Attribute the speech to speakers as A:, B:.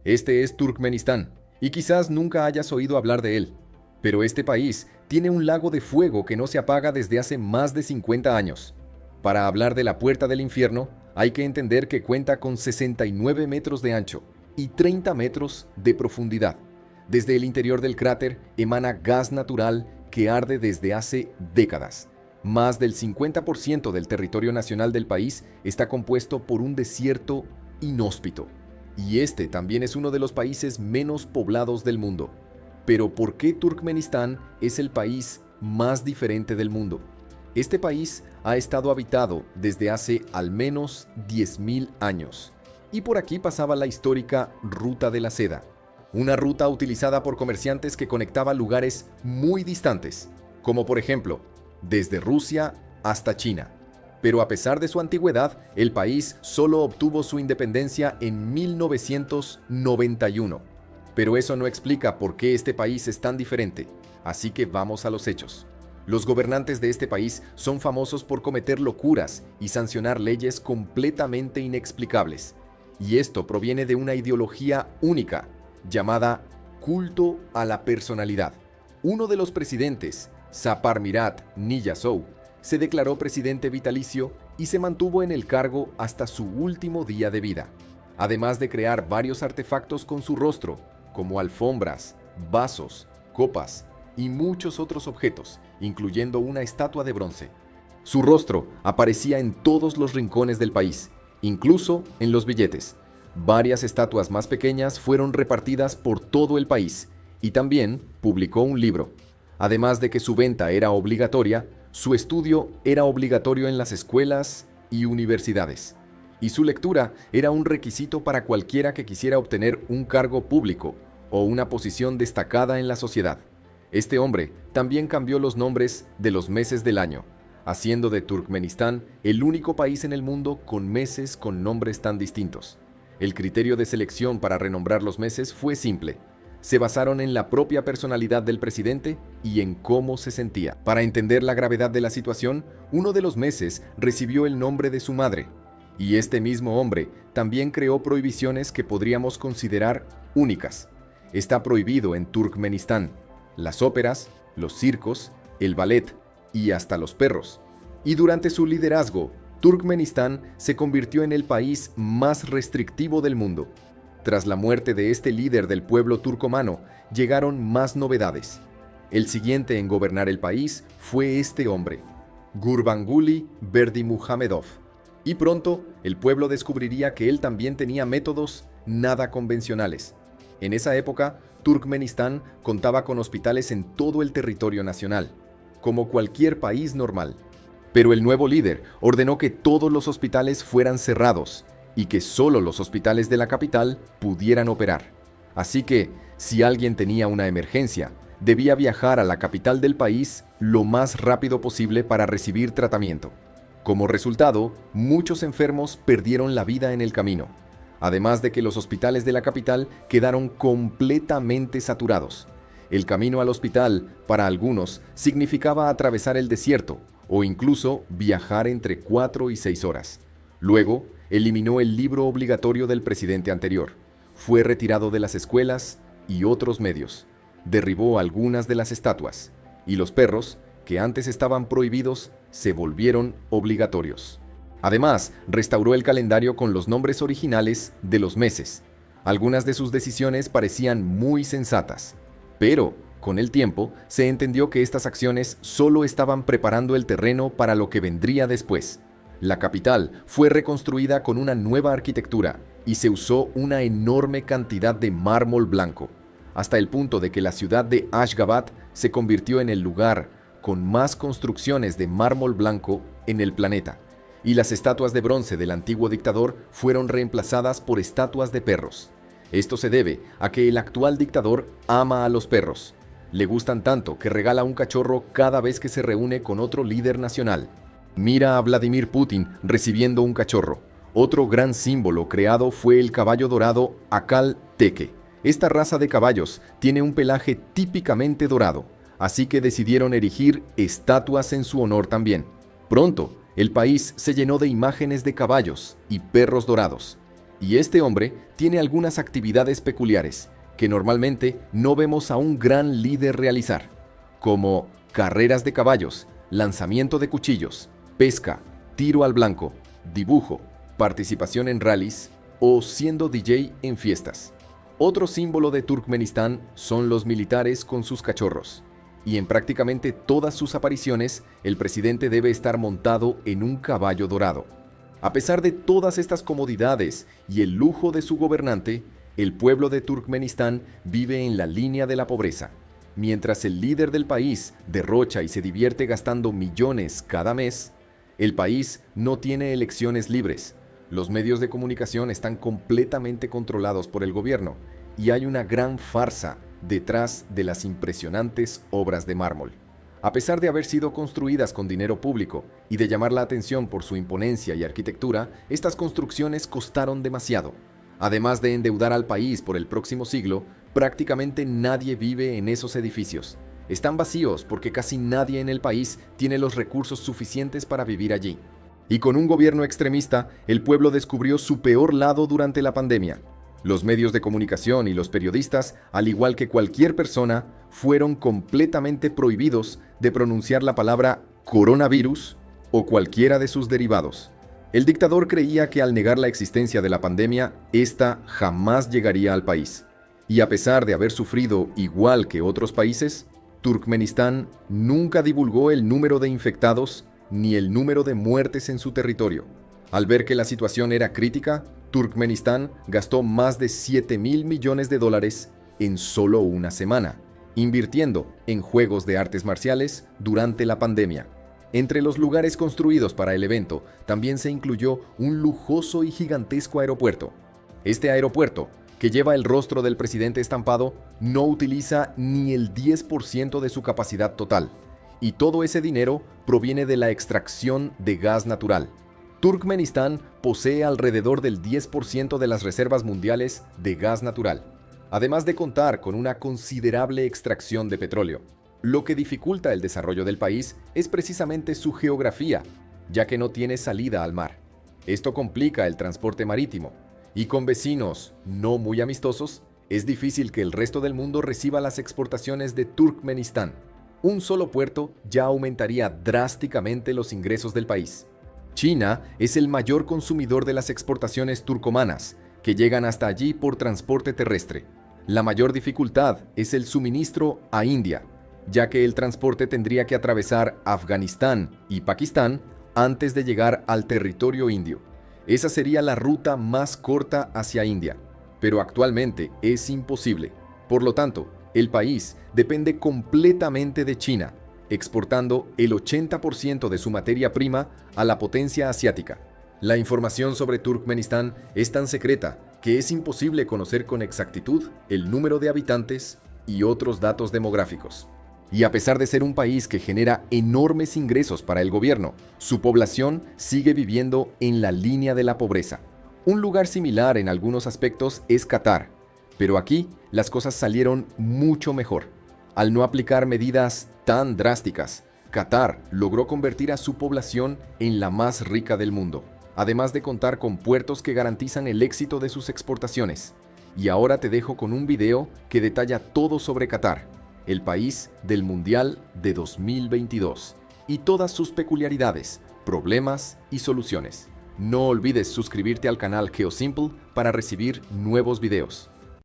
A: Este es Turkmenistán, y quizás nunca hayas oído hablar de él, pero este país tiene un lago de fuego que no se apaga desde hace más de 50 años. Para hablar de la Puerta del Infierno, hay que entender que cuenta con 69 metros de ancho y 30 metros de profundidad. Desde el interior del cráter emana gas natural que arde desde hace décadas. Más del 50% del territorio nacional del país está compuesto por un desierto inhóspito. Y este también es uno de los países menos poblados del mundo. Pero ¿por qué Turkmenistán es el país más diferente del mundo? Este país ha estado habitado desde hace al menos 10.000 años. Y por aquí pasaba la histórica Ruta de la Seda, una ruta utilizada por comerciantes que conectaba lugares muy distantes, como por ejemplo, desde Rusia hasta China. Pero a pesar de su antigüedad, el país solo obtuvo su independencia en 1991. Pero eso no explica por qué este país es tan diferente, así que vamos a los hechos. Los gobernantes de este país son famosos por cometer locuras y sancionar leyes completamente inexplicables. Y esto proviene de una ideología única, llamada culto a la personalidad. Uno de los presidentes, Saparmurat Niyazov, se declaró presidente vitalicio y se mantuvo en el cargo hasta su último día de vida, además de crear varios artefactos con su rostro, como alfombras, vasos, copas y muchos otros objetos, incluyendo una estatua de bronce. Su rostro aparecía en todos los rincones del país, incluso en los billetes. Varias estatuas más pequeñas fueron repartidas por todo el país y también publicó un libro. Además de que su venta era obligatoria, su estudio era obligatorio en las escuelas y universidades, y su lectura era un requisito para cualquiera que quisiera obtener un cargo público o una posición destacada en la sociedad. Este hombre también cambió los nombres de los meses del año, haciendo de Turkmenistán el único país en el mundo con meses con nombres tan distintos. El criterio de selección para renombrar los meses fue simple. Se basaron en la propia personalidad del presidente y en cómo se sentía. Para entender la gravedad de la situación, uno de los meses recibió el nombre de su madre, y este mismo hombre también creó prohibiciones que podríamos considerar únicas. Está prohibido en Turkmenistán las óperas, los circos, el ballet y hasta los perros. Y durante su liderazgo, Turkmenistán se convirtió en el país más restrictivo del mundo. Tras la muerte de este líder del pueblo turcomano, llegaron más novedades. El siguiente en gobernar el país fue este hombre, Gurbanguly Berdimuhamedov. Y pronto, el pueblo descubriría que él también tenía métodos nada convencionales. En esa época, Turkmenistán contaba con hospitales en todo el territorio nacional, como cualquier país normal. Pero el nuevo líder ordenó que todos los hospitales fueran cerrados y que solo los hospitales de la capital pudieran operar. Así que, si alguien tenía una emergencia, debía viajar a la capital del país lo más rápido posible para recibir tratamiento. Como resultado, muchos enfermos perdieron la vida en el camino, además de que los hospitales de la capital quedaron completamente saturados. El camino al hospital, para algunos, significaba atravesar el desierto o incluso viajar entre 4 y 6 horas. Luego, eliminó el libro obligatorio del presidente anterior, fue retirado de las escuelas y otros medios, derribó algunas de las estatuas, y los perros, que antes estaban prohibidos, se volvieron obligatorios. Además, restauró el calendario con los nombres originales de los meses. Algunas de sus decisiones parecían muy sensatas, pero con el tiempo se entendió que estas acciones solo estaban preparando el terreno para lo que vendría después. La capital fue reconstruida con una nueva arquitectura y se usó una enorme cantidad de mármol blanco, hasta el punto de que la ciudad de Ashgabat se convirtió en el lugar con más construcciones de mármol blanco en el planeta, y las estatuas de bronce del antiguo dictador fueron reemplazadas por estatuas de perros. Esto se debe a que el actual dictador ama a los perros. Le gustan tanto que regala un cachorro cada vez que se reúne con otro líder nacional. Mira a Vladimir Putin recibiendo un cachorro. Otro gran símbolo creado fue el caballo dorado Akal Teke. Esta raza de caballos tiene un pelaje típicamente dorado, así que decidieron erigir estatuas en su honor también. Pronto, el país se llenó de imágenes de caballos y perros dorados. Y este hombre tiene algunas actividades peculiares que normalmente no vemos a un gran líder realizar, como carreras de caballos, lanzamiento de cuchillos, pesca, tiro al blanco, dibujo, participación en rallies o siendo DJ en fiestas. Otro símbolo de Turkmenistán son los militares con sus cachorros, y en prácticamente todas sus apariciones el presidente debe estar montado en un caballo dorado. A pesar de todas estas comodidades y el lujo de su gobernante, el pueblo de Turkmenistán vive en la línea de la pobreza. Mientras el líder del país derrocha y se divierte gastando millones cada mes, el país no tiene elecciones libres. Los medios de comunicación están completamente controlados por el gobierno y hay una gran farsa detrás de las impresionantes obras de mármol. A pesar de haber sido construidas con dinero público y de llamar la atención por su imponencia y arquitectura, estas construcciones costaron demasiado. Además de endeudar al país por el próximo siglo, prácticamente nadie vive en esos edificios. Están vacíos porque casi nadie en el país tiene los recursos suficientes para vivir allí. Y con un gobierno extremista, el pueblo descubrió su peor lado durante la pandemia. Los medios de comunicación y los periodistas, al igual que cualquier persona, fueron completamente prohibidos de pronunciar la palabra coronavirus o cualquiera de sus derivados. El dictador creía que al negar la existencia de la pandemia, esta jamás llegaría al país. Y a pesar de haber sufrido igual que otros países, Turkmenistán nunca divulgó el número de infectados ni el número de muertes en su territorio. Al ver que la situación era crítica, Turkmenistán gastó más de $7.000 millones en solo una semana, invirtiendo en juegos de artes marciales durante la pandemia. Entre los lugares construidos para el evento también se incluyó un lujoso y gigantesco aeropuerto. Este aeropuerto, que lleva el rostro del presidente estampado, no utiliza ni el 10% de su capacidad total, y todo ese dinero proviene de la extracción de gas natural. Turkmenistán posee alrededor del 10% de las reservas mundiales de gas natural, además de contar con una considerable extracción de petróleo. Lo que dificulta el desarrollo del país es precisamente su geografía, ya que no tiene salida al mar. Esto complica el transporte marítimo, y con vecinos no muy amistosos, es difícil que el resto del mundo reciba las exportaciones de Turkmenistán. Un solo puerto ya aumentaría drásticamente los ingresos del país. China es el mayor consumidor de las exportaciones turcomanas, que llegan hasta allí por transporte terrestre. La mayor dificultad es el suministro a India, ya que el transporte tendría que atravesar Afganistán y Pakistán antes de llegar al territorio indio. Esa sería la ruta más corta hacia India, pero actualmente es imposible. Por lo tanto, el país depende completamente de China, exportando el 80% de su materia prima a la potencia asiática. La información sobre Turkmenistán es tan secreta que es imposible conocer con exactitud el número de habitantes y otros datos demográficos. Y a pesar de ser un país que genera enormes ingresos para el gobierno, su población sigue viviendo en la línea de la pobreza. Un lugar similar en algunos aspectos es Qatar, pero aquí las cosas salieron mucho mejor. Al no aplicar medidas tan drásticas, Qatar logró convertir a su población en la más rica del mundo, además de contar con puertos que garantizan el éxito de sus exportaciones. Y ahora te dejo con un video que detalla todo sobre Qatar, el país del Mundial de 2022, y todas sus peculiaridades, problemas y soluciones. No olvides suscribirte al canal GeoSimple para recibir nuevos videos.